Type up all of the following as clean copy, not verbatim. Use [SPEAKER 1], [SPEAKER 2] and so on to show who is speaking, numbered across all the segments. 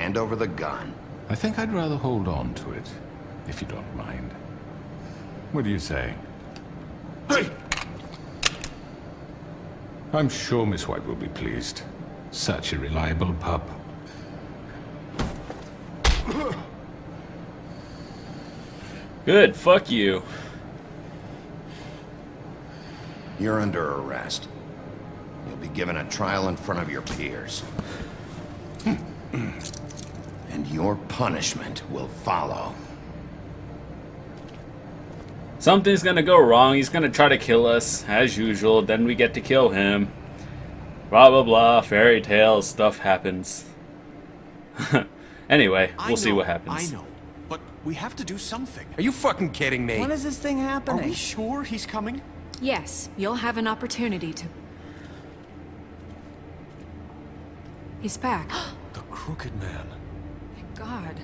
[SPEAKER 1] hand over the gun.
[SPEAKER 2] I think I'd rather hold on to it, if you don't mind. What do you say? Hey! I'm sure Miss White will be pleased. Such a reliable pup.
[SPEAKER 3] Good, fuck you.
[SPEAKER 1] You're under arrest. You'll be given a trial in front of your peers. And your punishment will follow.
[SPEAKER 3] Something's gonna go wrong. He's gonna try to kill us, as usual. Then we get to kill him. Blah, blah, blah. Fairy tales. Stuff happens. Anyway, we'll see what happens.
[SPEAKER 4] I know. But we have to do something.
[SPEAKER 5] Are you fucking kidding me?
[SPEAKER 6] When is this thing happening?
[SPEAKER 4] Are we sure he's coming?
[SPEAKER 7] Yes, you'll have an opportunity to... He's back.
[SPEAKER 4] The Crooked Man.
[SPEAKER 7] Thank God.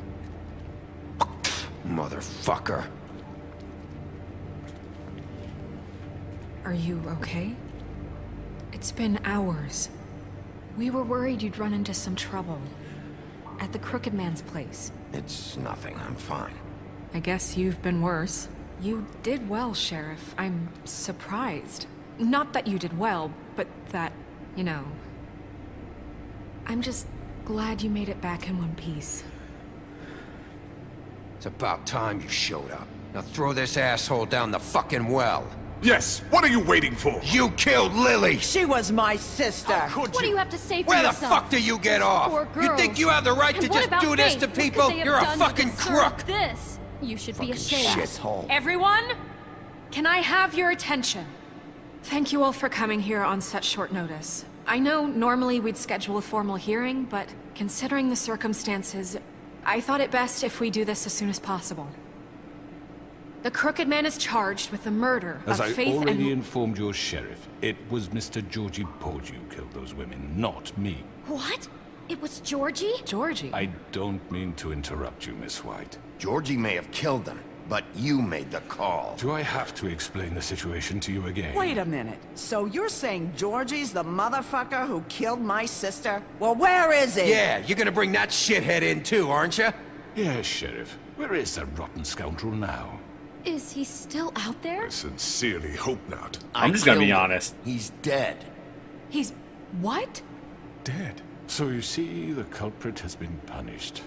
[SPEAKER 1] Motherfucker.
[SPEAKER 7] Are you okay? It's been hours. We were worried you'd run into some trouble. At the Crooked Man's place.
[SPEAKER 1] It's nothing, I'm fine.
[SPEAKER 7] I guess you've been worse. You did well, Sheriff. I'm surprised. Not that you did well, but that, you know... I'm just glad you made it back in one piece.
[SPEAKER 5] It's about time you showed up. Now throw this asshole down the fucking well.
[SPEAKER 8] Yes, what are you waiting for?
[SPEAKER 5] You killed Lily!
[SPEAKER 6] She was my sister.
[SPEAKER 4] Could
[SPEAKER 9] What do
[SPEAKER 4] you?
[SPEAKER 9] you have to say for
[SPEAKER 5] Where the
[SPEAKER 9] yourself?
[SPEAKER 5] fuck do you get off?
[SPEAKER 9] Poor
[SPEAKER 5] You think
[SPEAKER 9] girls.
[SPEAKER 5] you have the right
[SPEAKER 9] And
[SPEAKER 5] to
[SPEAKER 9] what
[SPEAKER 5] just
[SPEAKER 9] about
[SPEAKER 5] do this
[SPEAKER 9] Faith?
[SPEAKER 5] to
[SPEAKER 9] What could
[SPEAKER 5] people?
[SPEAKER 9] they have
[SPEAKER 5] You're a
[SPEAKER 9] done to
[SPEAKER 5] fucking
[SPEAKER 9] deserve
[SPEAKER 5] crook!
[SPEAKER 9] This. You should be ashamed.
[SPEAKER 1] Shithole.
[SPEAKER 7] Everyone, can I have your attention? Thank you all for coming here on such short notice. I know normally we'd schedule a formal hearing, but considering the circumstances, I thought it best if we do this as soon as possible. The Crooked Man is charged with the murder
[SPEAKER 2] As
[SPEAKER 7] of
[SPEAKER 2] I
[SPEAKER 7] Faith
[SPEAKER 2] already
[SPEAKER 7] and...
[SPEAKER 2] informed your sheriff, it was Mr. Georgie Porgy who killed those women, not me.
[SPEAKER 9] What? It was Georgie?
[SPEAKER 7] Georgie.
[SPEAKER 2] I don't mean to interrupt you, Miss White.
[SPEAKER 1] Georgie may have killed them, but you made the call.
[SPEAKER 2] Do I have to explain the situation to you again?
[SPEAKER 6] Wait a minute. So you're saying Georgie's the motherfucker who killed my sister? Well, where is he?
[SPEAKER 5] Yeah, you're gonna bring that shithead in too, aren't you?
[SPEAKER 2] Yes, Sheriff. Where is that rotten scoundrel now?
[SPEAKER 9] Is he still out there?
[SPEAKER 8] I sincerely hope not.
[SPEAKER 3] I'm just gonna be
[SPEAKER 1] killed him.
[SPEAKER 3] honest.
[SPEAKER 1] He's dead.
[SPEAKER 7] He's... what?
[SPEAKER 8] Dead.
[SPEAKER 2] So you see, the culprit has been punished.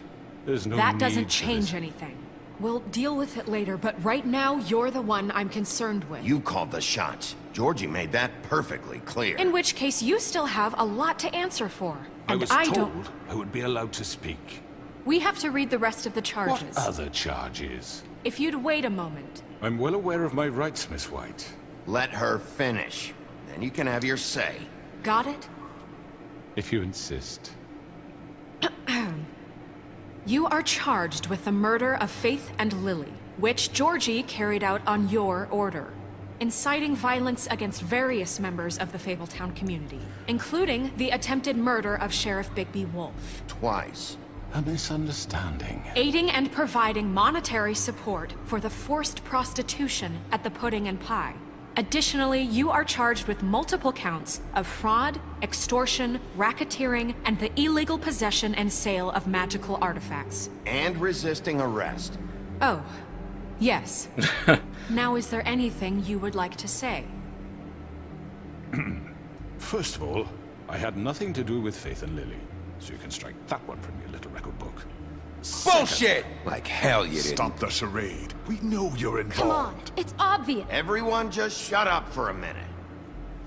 [SPEAKER 2] There's no
[SPEAKER 7] That
[SPEAKER 2] need
[SPEAKER 7] doesn't
[SPEAKER 2] for
[SPEAKER 7] change
[SPEAKER 2] this.
[SPEAKER 7] anything. We'll deal with it later, but right now, you're the one I'm concerned with.
[SPEAKER 1] You called the shots. Georgie made that perfectly clear.
[SPEAKER 7] In which case, you still have a lot to answer for.
[SPEAKER 2] I
[SPEAKER 7] And
[SPEAKER 2] was
[SPEAKER 7] I
[SPEAKER 2] told
[SPEAKER 7] don't...
[SPEAKER 2] I would be allowed to speak.
[SPEAKER 7] We have to read the rest of the
[SPEAKER 2] What
[SPEAKER 7] charges.
[SPEAKER 2] other charges?
[SPEAKER 7] If you'd wait a moment.
[SPEAKER 2] I'm well aware of my rights, Miss White.
[SPEAKER 1] Let her finish. Then you can have your say.
[SPEAKER 7] Got it?
[SPEAKER 2] If you insist.
[SPEAKER 7] You are charged with the murder of Faith and Lily, which Georgie carried out on your order, inciting violence against various members of the Fabletown community, including the attempted murder of Sheriff Bigby Wolf,
[SPEAKER 1] Twice.
[SPEAKER 2] A misunderstanding.
[SPEAKER 7] aiding and providing monetary support for the forced prostitution at the Pudding and Pie. Additionally, you are charged with multiple counts of fraud, extortion, racketeering, and the illegal possession and sale of magical artifacts.
[SPEAKER 1] And resisting arrest.
[SPEAKER 7] Oh, yes. Now, is there anything you would like to say?
[SPEAKER 2] First of all, I had nothing to do with Faith and Lily, so you can strike that one from your little record book.
[SPEAKER 5] Bullshit! Like hell you didn't.
[SPEAKER 8] Stop the charade. We know you're involved.
[SPEAKER 9] Come on. It's obvious.
[SPEAKER 1] Everyone just shut up for a minute.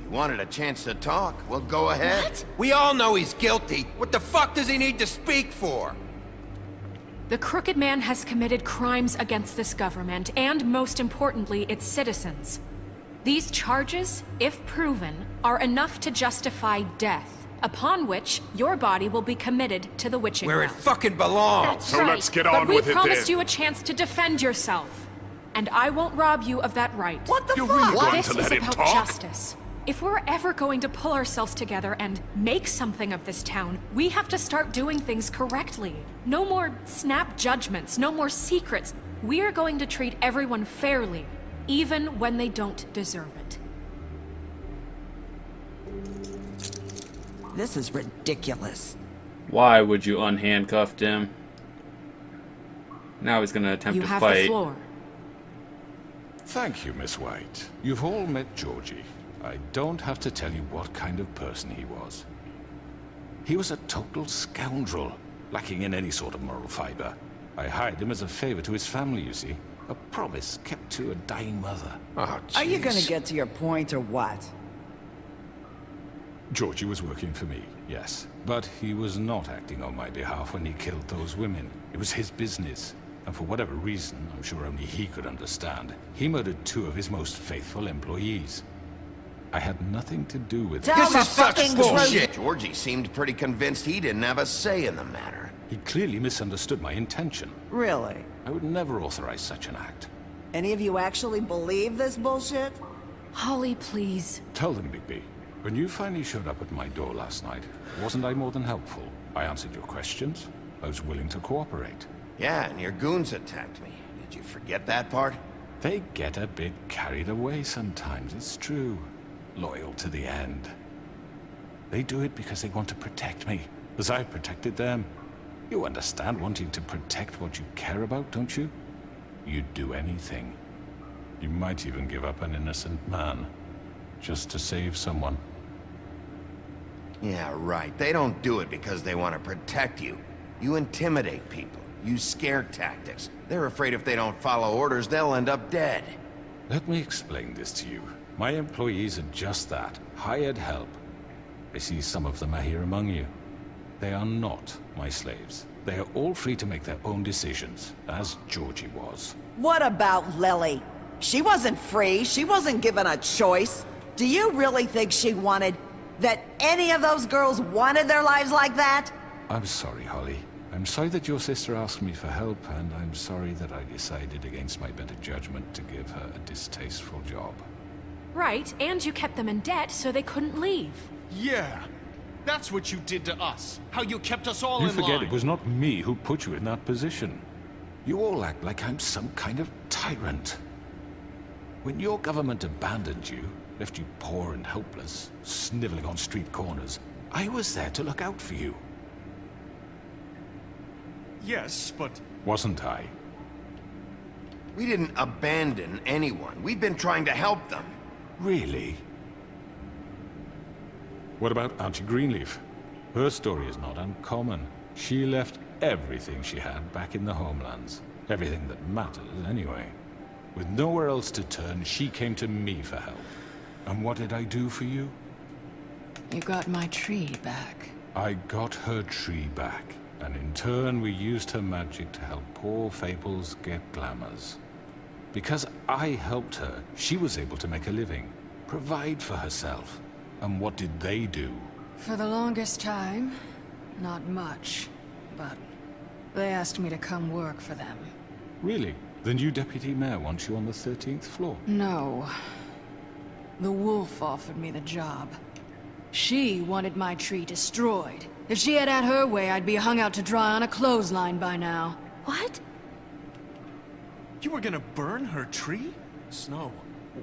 [SPEAKER 1] You wanted a chance to talk? Well, go ahead.
[SPEAKER 9] What?
[SPEAKER 5] We all know he's guilty. What the fuck does he need to speak for?
[SPEAKER 7] The Crooked Man has committed crimes against this government, and most importantly, its citizens. These charges, if proven, are enough to justify death, upon which your body will be committed to the witching
[SPEAKER 5] Where it
[SPEAKER 7] well.
[SPEAKER 5] fucking belongs.
[SPEAKER 9] That's
[SPEAKER 8] So
[SPEAKER 9] right.
[SPEAKER 8] let's get
[SPEAKER 7] But
[SPEAKER 8] on
[SPEAKER 7] we
[SPEAKER 8] with it
[SPEAKER 7] promised
[SPEAKER 8] then.
[SPEAKER 7] you a chance to defend yourself, and I won't rob you of that right.
[SPEAKER 6] What the
[SPEAKER 8] You're
[SPEAKER 6] fuck?
[SPEAKER 8] really going
[SPEAKER 7] This
[SPEAKER 8] to
[SPEAKER 7] is
[SPEAKER 8] let him
[SPEAKER 7] about
[SPEAKER 8] talk?
[SPEAKER 7] justice. If we're ever going to pull ourselves together and make something of this town, we have to start doing things correctly. No more snap judgments, no more secrets. We are going to treat everyone fairly, even when they don't deserve it.
[SPEAKER 6] This is ridiculous.
[SPEAKER 3] Why would you unhandcuff him? Now he's gonna attempt
[SPEAKER 7] You
[SPEAKER 3] to
[SPEAKER 7] have
[SPEAKER 3] fight.
[SPEAKER 7] the floor.
[SPEAKER 2] Thank you, Miss White. You've all met Georgie. I don't have to tell you what kind of person he was. He was a total scoundrel, lacking in any sort of moral fiber. I hired him as a favor to his family, you see. A promise kept to a dying mother.
[SPEAKER 5] Oh,
[SPEAKER 6] Are you gonna
[SPEAKER 5] jeez.
[SPEAKER 6] get to your point or what?
[SPEAKER 2] Georgie was working for me, yes. But he was not acting on my behalf when he killed those women. It was his business. And for whatever reason, I'm sure only he could understand, he murdered 2 of his most faithful employees. I had nothing to do with it.
[SPEAKER 6] Tell
[SPEAKER 1] This
[SPEAKER 6] the
[SPEAKER 1] is such
[SPEAKER 6] fucking
[SPEAKER 1] bullshit!
[SPEAKER 6] truth.
[SPEAKER 1] Georgie seemed pretty convinced he didn't have a say in the matter.
[SPEAKER 2] He clearly misunderstood my intention.
[SPEAKER 6] Really?
[SPEAKER 2] I would never authorize such an act.
[SPEAKER 6] Any of you actually believe this bullshit?
[SPEAKER 7] Holly, please.
[SPEAKER 2] Tell them, Bigby. When you finally showed up at my door last night, wasn't I more than helpful? I answered your questions. I was willing to cooperate.
[SPEAKER 1] Yeah, and your goons attacked me. Did you forget that part?
[SPEAKER 2] They get a bit carried away sometimes, it's true. Loyal to the end. They do it because they want to protect me, as I've protected them. You understand wanting to protect what you care about, don't you? You'd do anything. You might even give up an innocent man, just to save someone.
[SPEAKER 1] Yeah, right. They don't do it because they want to protect you. You intimidate people. Use scare tactics. They're afraid if they don't follow orders, they'll end up dead.
[SPEAKER 2] Let me explain this to you. My employees are just that, hired help. I see some of them are here among you. They are not my slaves. They are all free to make their own decisions, as Georgie was.
[SPEAKER 6] What about Lily? She wasn't free. She wasn't given a choice. Do you really think she wanted... that any of those girls wanted their lives like that?
[SPEAKER 2] I'm sorry, Holly. I'm sorry that your sister asked me for help, and I'm sorry that I decided against my better judgment to give her a distasteful job.
[SPEAKER 7] Right, and you kept them in debt so they couldn't leave.
[SPEAKER 4] Yeah. That's what you did to us. How you kept us all
[SPEAKER 2] You
[SPEAKER 4] in
[SPEAKER 2] forget
[SPEAKER 4] line.
[SPEAKER 2] it was not me who put you in that position. You all act like I'm some kind of tyrant. When your government abandoned you, left you poor and helpless, sniveling on street corners, I was there to look out for you.
[SPEAKER 4] Yes, but...
[SPEAKER 2] Wasn't I?
[SPEAKER 1] We didn't abandon anyone. We've been trying to help them.
[SPEAKER 2] Really? What about Auntie Greenleaf? Her story is not uncommon. She left everything she had back in the homelands. Everything that matters, anyway. With nowhere else to turn, she came to me for help. And what did I do for you?
[SPEAKER 7] You got my tree back.
[SPEAKER 2] I got her tree back. And in turn, we used her magic to help poor Fables get glamours. Because I helped her, she was able to make a living, provide for herself. And what did they do?
[SPEAKER 10] For the longest time, not much. But they asked me to come work for them.
[SPEAKER 2] Really? The new deputy mayor wants you on the 13th floor?
[SPEAKER 10] No. The wolf offered me the job. She wanted my tree destroyed. If she had her way, I'd be hung out to dry on a clothesline by now.
[SPEAKER 7] What?
[SPEAKER 4] You were gonna burn her tree? Snow,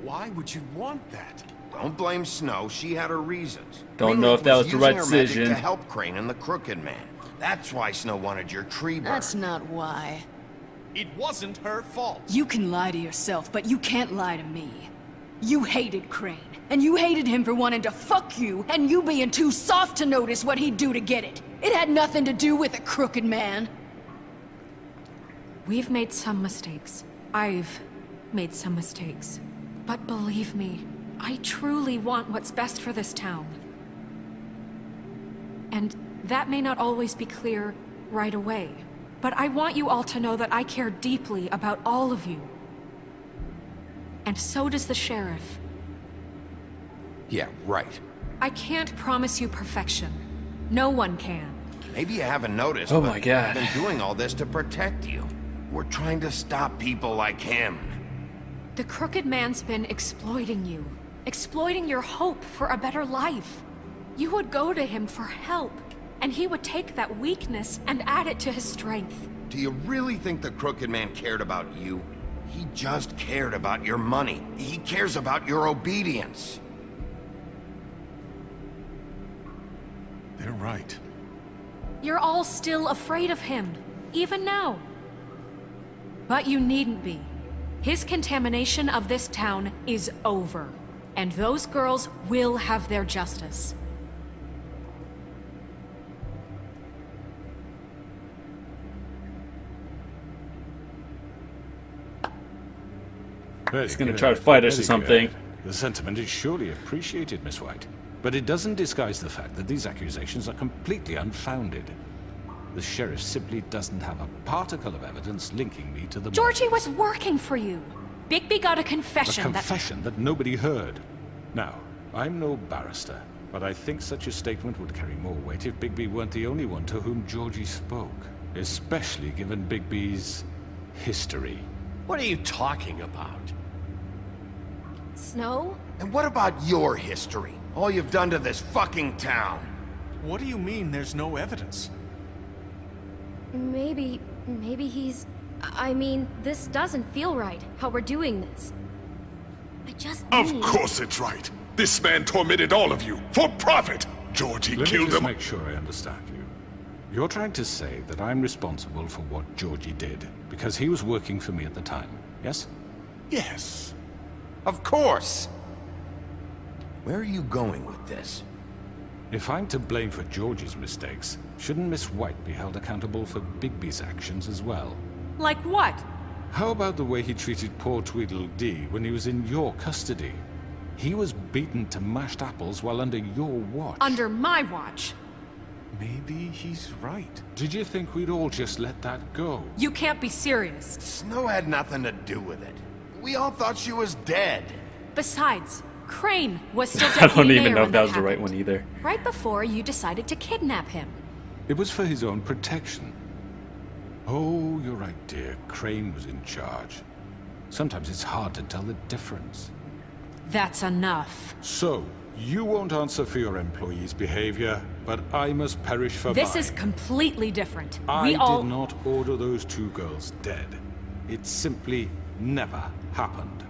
[SPEAKER 4] why would you want that?
[SPEAKER 1] Don't blame Snow. She had her reasons.
[SPEAKER 3] Don't know if that was the right
[SPEAKER 1] using her magic
[SPEAKER 3] decision.
[SPEAKER 1] to help Crane and the Crooked Man. That's why Snow wanted your tree burned.
[SPEAKER 10] That's not why.
[SPEAKER 4] It wasn't her fault.
[SPEAKER 10] You can lie to yourself, but you can't lie to me. You hated Crane, and you hated him for wanting to fuck you, and you being too soft to notice what he'd do to get it. It had nothing to do with a crooked man.
[SPEAKER 7] We've made some mistakes. I've made some mistakes. But believe me, I truly want what's best for this town. And that may not always be clear right away. But I want you all to know that I care deeply about all of you. And so does the sheriff.
[SPEAKER 1] Yeah, right.
[SPEAKER 7] I can't promise you perfection. No one can.
[SPEAKER 1] Maybe you haven't noticed,
[SPEAKER 3] Oh
[SPEAKER 1] but
[SPEAKER 3] my God.
[SPEAKER 1] we've been doing all this to protect you. We're trying to stop people like him.
[SPEAKER 7] The Crooked Man's been exploiting you. Exploiting your hope for a better life. You would go to him for help, and he would take that weakness and add it to his strength.
[SPEAKER 1] Do you really think the Crooked Man cared about you? He just cared about your money. He cares about your obedience.
[SPEAKER 4] They're right.
[SPEAKER 7] You're all still afraid of him, even now. But you needn't be. His contamination of this town is over, and those girls will have their justice.
[SPEAKER 2] Very
[SPEAKER 3] He's gonna
[SPEAKER 2] good,
[SPEAKER 3] try to fight us or
[SPEAKER 2] very
[SPEAKER 3] something.
[SPEAKER 2] good. The sentiment is surely appreciated, Miss White. But it doesn't disguise the fact that these accusations are completely unfounded. The sheriff simply doesn't have a particle of evidence linking me to the
[SPEAKER 7] Georgie was working for you. Bigby got a confession
[SPEAKER 2] a confession that nobody heard. Now, I'm no barrister, but I think such a statement would carry more weight if Bigby weren't the only one to whom Georgie spoke. Especially given Bigby's history.
[SPEAKER 4] What are you talking about?
[SPEAKER 9] Snow?
[SPEAKER 1] And what about your history? All you've done to this fucking town.
[SPEAKER 4] What do you mean there's no evidence?
[SPEAKER 9] Maybe he's... I mean, this doesn't feel right, how we're doing this. I just
[SPEAKER 8] Of
[SPEAKER 9] need...
[SPEAKER 8] course it's right. This man tormented all of you for profit. Georgie
[SPEAKER 2] Let me
[SPEAKER 8] killed
[SPEAKER 2] just
[SPEAKER 8] him.
[SPEAKER 2] make sure I understand you. You're trying to say that I'm responsible for what Georgie did because he was working for me at the time, yes?
[SPEAKER 8] Yes.
[SPEAKER 1] Of course. Where are you going with this?
[SPEAKER 2] If I'm to blame for Georgie's mistakes, shouldn't Miss White be held accountable for Bigby's actions as well?
[SPEAKER 7] Like what?
[SPEAKER 2] How about the way he treated poor Tweedledee when he was in your custody? He was beaten to mashed apples while under your watch.
[SPEAKER 7] Under my watch.
[SPEAKER 4] Maybe he's right.
[SPEAKER 2] Did you think we'd all just let that go?
[SPEAKER 7] You can't be serious.
[SPEAKER 1] Snow had nothing to do with it. We all thought she was dead.
[SPEAKER 7] Besides, Crane was still
[SPEAKER 3] I
[SPEAKER 7] deputy
[SPEAKER 3] don't even
[SPEAKER 7] mayor
[SPEAKER 3] know if
[SPEAKER 7] when
[SPEAKER 3] that was the right
[SPEAKER 7] happened.
[SPEAKER 3] one either.
[SPEAKER 7] Right before you decided to kidnap him.
[SPEAKER 2] It was for his own protection. Oh, you're right, dear. Crane was in charge. Sometimes it's hard to tell the difference.
[SPEAKER 7] That's enough.
[SPEAKER 2] So, you won't answer for your employees' behavior, but I must perish for
[SPEAKER 7] This
[SPEAKER 2] mine.
[SPEAKER 7] is completely different.
[SPEAKER 2] I
[SPEAKER 7] We all...
[SPEAKER 2] did not order those two girls dead. It simply never happened.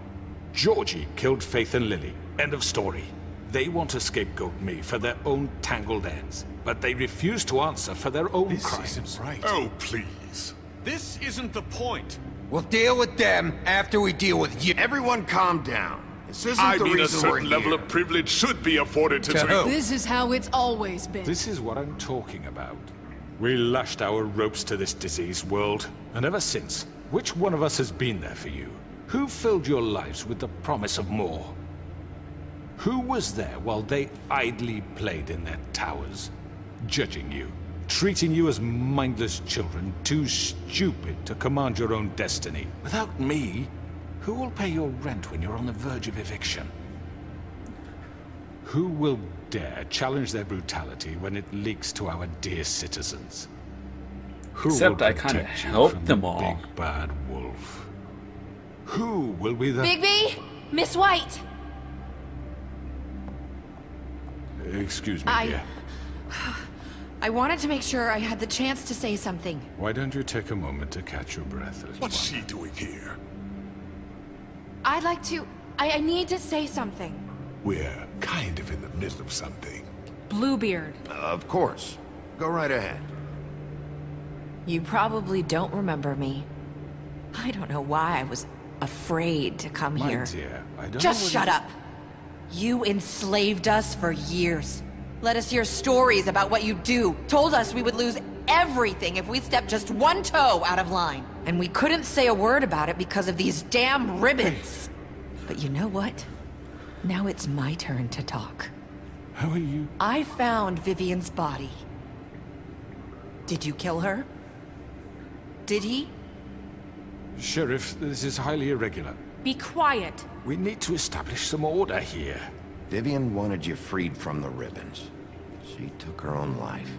[SPEAKER 2] Georgie killed Faith and Lily. End of story. They want to scapegoat me for their own tangled ends, but they refuse to answer for their own
[SPEAKER 4] This
[SPEAKER 2] crimes.
[SPEAKER 4] isn't right.
[SPEAKER 8] Oh, please.
[SPEAKER 4] This isn't the point.
[SPEAKER 5] We'll deal with them after we deal with you.
[SPEAKER 1] Everyone calm down. This isn't
[SPEAKER 8] I
[SPEAKER 1] the
[SPEAKER 8] mean, a
[SPEAKER 1] reason we're
[SPEAKER 8] certain level
[SPEAKER 1] here.
[SPEAKER 8] of privilege should be afforded to
[SPEAKER 5] To
[SPEAKER 8] three.
[SPEAKER 5] who?
[SPEAKER 10] This is how it's always been.
[SPEAKER 2] This is what I'm talking about. We lashed our ropes to this diseased world, and ever since, which one of us has been there for you? Who filled your lives with the promise of more? Who was there while they idly played in their towers, judging you, treating you as mindless children, too stupid to command your own destiny? Without me, who will pay your rent when you're on the verge of eviction? Who will dare challenge their brutality when it leaks to our dear citizens? Who
[SPEAKER 3] Except
[SPEAKER 2] will
[SPEAKER 3] I kinda
[SPEAKER 2] protect you
[SPEAKER 3] helped
[SPEAKER 2] from
[SPEAKER 3] them
[SPEAKER 2] the
[SPEAKER 3] all.
[SPEAKER 2] Big bad wolf? Who will be the...
[SPEAKER 9] Bigby? Miss White!
[SPEAKER 2] Excuse me, dear.
[SPEAKER 11] I wanted to make sure I had the chance to say something.
[SPEAKER 2] Why don't you take a moment to catch your breath, little
[SPEAKER 8] What's
[SPEAKER 2] one?
[SPEAKER 8] she doing here?
[SPEAKER 11] I'd like to... I need to say something.
[SPEAKER 8] We're kind of in the middle of something.
[SPEAKER 7] Bluebeard.
[SPEAKER 1] Of course. Go right ahead.
[SPEAKER 11] You probably don't remember me. I don't know why I was afraid to come
[SPEAKER 2] My
[SPEAKER 11] here.
[SPEAKER 2] dear, I don't
[SPEAKER 11] Just
[SPEAKER 2] know what
[SPEAKER 11] shut
[SPEAKER 2] it-
[SPEAKER 11] up. You enslaved us for years. Let us hear stories about what you do. Told us we would lose everything if we stepped just one toe out of line. And we couldn't say a word about it because of these damn ribbons. But you know what? Now it's my turn to talk.
[SPEAKER 2] How are you?
[SPEAKER 11] I found Vivian's body. Did you kill her? Did he?
[SPEAKER 2] Sheriff, this is highly irregular.
[SPEAKER 7] Be quiet.
[SPEAKER 2] We need to establish some order here.
[SPEAKER 1] Vivian wanted you freed from the ribbons. She took her own life.